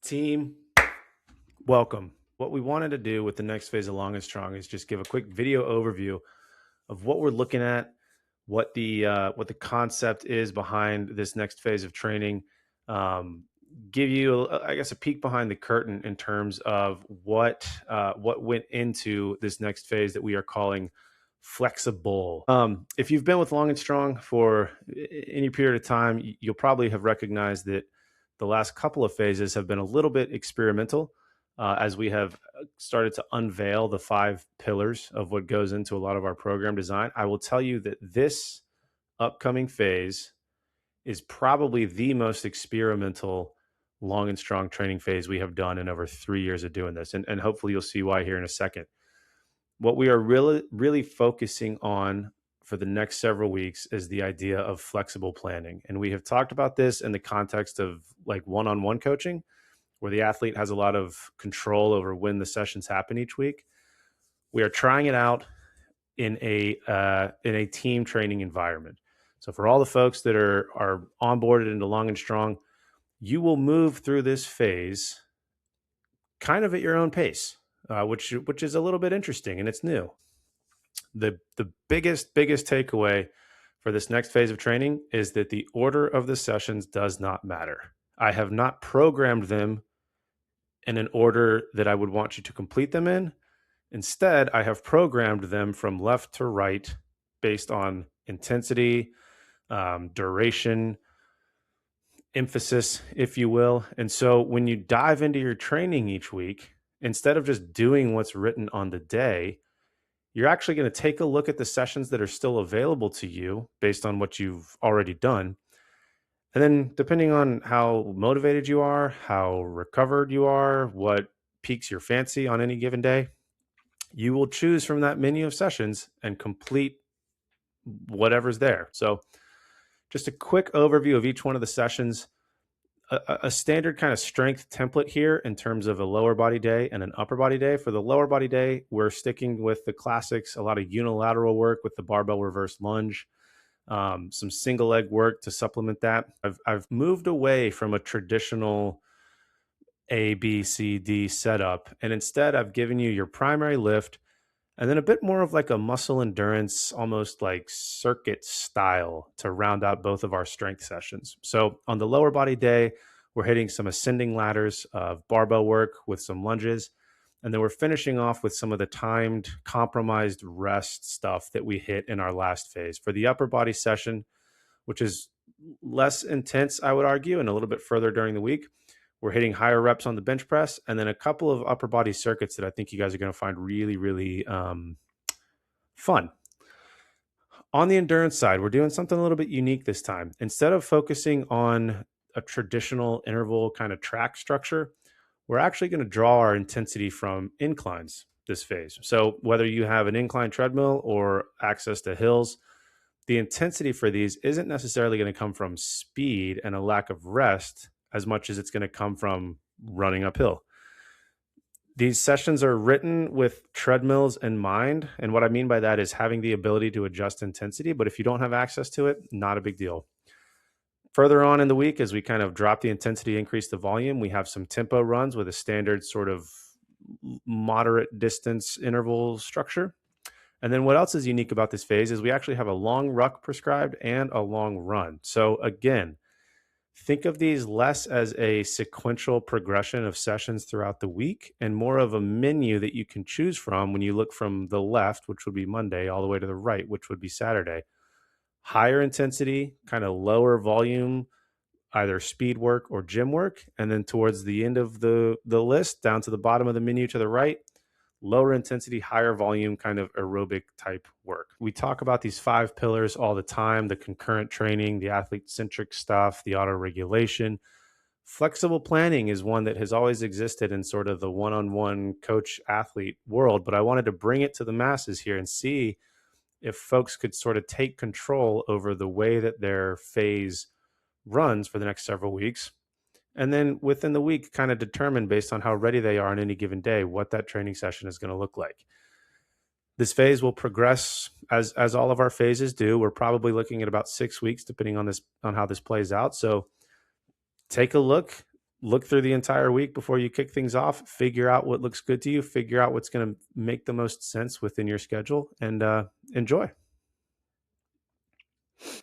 Team, welcome. What we wanted to do with the next phase of Long and Strong is just give a quick video overview of what we're looking at, what the concept is behind this next phase of training. Give you, I guess, a peek behind the curtain in terms of what went into this next phase that we are calling FlexiBULL. If you've been with Long and Strong for any period of time, you'll probably have recognized that the last couple of phases have been a little bit experimental as we have started to unveil the 5 pillars of what goes into a lot of our program design. I will tell you that this upcoming phase is probably the most experimental Long and Strong training phase we have done in over 3 years of doing this. And hopefully you'll see why here in a second. What we are really focusing on for the next several weeks is the idea of flexible planning. And we have talked about this in the context of like one-on-one coaching, where the athlete has a lot of control over when the sessions happen each week. We are trying it out in a team training environment. So for all the folks that are onboarded into Long and Strong, you will move through this phase kind of at your own pace, which is a little bit interesting and it's new. The biggest takeaway for this next phase of training is that the order of the sessions does not matter. I have not programmed them in an order that I would want you to complete them in. Instead, I have programmed them from left to right based on intensity, duration, emphasis, if you will. And so when you dive into your training each week, instead of just doing what's written on the day, you're actually going to take a look at the sessions that are still available to you based on what you've already done. And then depending on how motivated you are, how recovered you are, what piques your fancy on any given day, you will choose from that menu of sessions and complete whatever's there. So just a quick overview of each one of the sessions. A standard kind of strength template here in terms of a lower body day and an upper body day. For the lower body day, we're sticking with the classics, a lot of unilateral work with the barbell reverse lunge, some single leg work to supplement that. I've moved away from a traditional A, B, C, D setup, and instead I've given you your primary lift and then a bit more of like a muscle endurance, almost like circuit style to round out both of our strength sessions. So on the lower body day, we're hitting some ascending ladders of barbell work with some lunges. And then we're finishing off with some of the timed compromised rest stuff that we hit in our last phase. For the upper body session, which is less intense, I would argue, and a little bit further during the week, we're hitting higher reps on the bench press and then a couple of upper body circuits that I think you guys are going to find really fun. On the endurance side, we're doing something a little bit unique this time. Instead of focusing on a traditional interval kind of track structure, we're actually going to draw our intensity from inclines this phase. So whether you have an incline treadmill or access to hills, the intensity for these isn't necessarily going to come from speed and a lack of rest as much as it's going to come from running uphill. These sessions are written with treadmills in mind. And what I mean by that is having the ability to adjust intensity. But if you don't have access to it, not a big deal. Further on in the week, as we kind of drop the intensity, increase the volume, we have some tempo runs with a standard sort of moderate distance interval structure. And then what else is unique about this phase is we actually have a long ruck prescribed and a long run. So again, think of these less as a sequential progression of sessions throughout the week and more of a menu that you can choose from when you look from the left, which would be Monday, all the way to the right, which would be Saturday. Higher intensity, kind of lower volume, either speed work or gym work. And then towards the end of the list, down to the bottom of the menu to the right, lower intensity, higher volume kind of aerobic type work. We talk about these 5 pillars all the time: the concurrent training, the athlete-centric stuff, the auto-regulation. Flexible planning is one that has always existed in sort of the one-on-one coach-athlete world, but I wanted to bring it to the masses here and see if folks could sort of take control over the way that their phase runs for the next several weeks. And then within the week, kind of determine based on how ready they are on any given day, what that training session is going to look like. This phase will progress as all of our phases do. We're probably looking at about 6 weeks, depending on how this plays out. So take a look, look through the entire week before you kick things off, figure out what looks good to you, figure out what's going to make the most sense within your schedule, and enjoy.